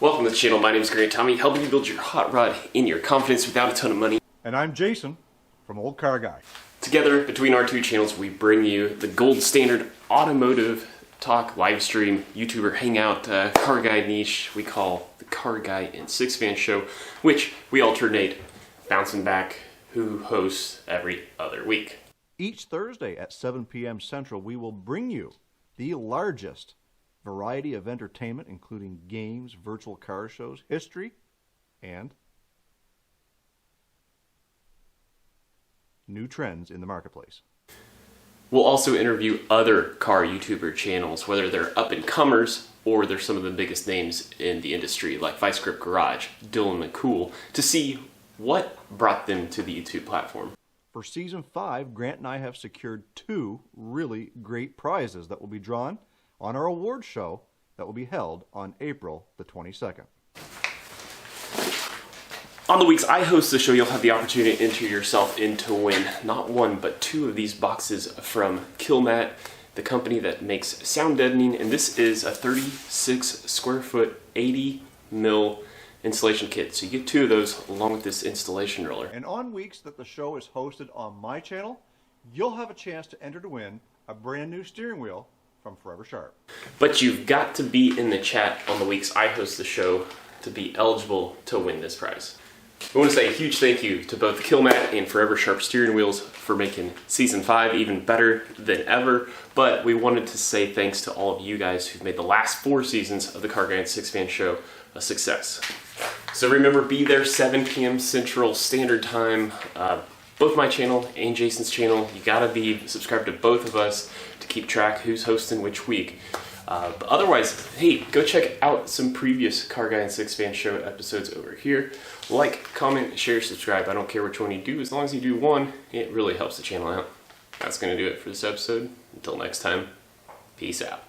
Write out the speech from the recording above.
Welcome to the channel. My name is Grant Tommy, helping you build your hot rod in your confidence without a ton of money. And I'm Jason from Old Car Guy. Together, between our two channels, we bring you the gold standard automotive talk, live stream, YouTuber hangout, car guy niche we call the Car Guy and Six Fan Show, which we alternate bouncing back who hosts every other week. Each Thursday at 7 p.m. Central, we will bring you the largest variety of entertainment, including games, virtual car shows, history, and new trends in the marketplace. We'll also interview other car YouTuber channels, whether they're up-and-comers or they're some of the biggest names in the industry, like Vice Grip Garage, Dylan McCool, to see what brought them to the YouTube platform. For Season 5, Grant and I have secured 2 really great prizes that will be drawn on our award show that will be held on April the 22nd. On the weeks I host the show, you'll have the opportunity to enter yourself in to win not one, but 2 of these boxes from Kilmat, the company that makes Sound Deadening, and this is a 36 square foot, 80 mil installation kit. So you get 2 of those along with this installation roller. And on weeks that the show is hosted on my channel, you'll have a chance to enter to win a brand new steering wheel from Forever Sharp. But you've got to be in the chat on the weeks I host the show to be eligible to win this prize. I want to say a huge thank you to both Kilmat and Forever Sharp steering wheels for making Season 5 even better than ever, but we wanted to say thanks to all of you guys who've made the last 4 seasons of the Car Guy and Six Fan Show a success. So remember, be there 7 p.m. Central Standard Time, both my channel and Jason's channel. You gotta be subscribed to both of us to keep track who's hosting which week. But otherwise, hey, go check out some previous Car Guy and Six Fan Show episodes over here. Like, comment, share, subscribe. I don't care which one you do. As long as you do one, it really helps the channel out. That's going to do it for this episode. Until next time, peace out.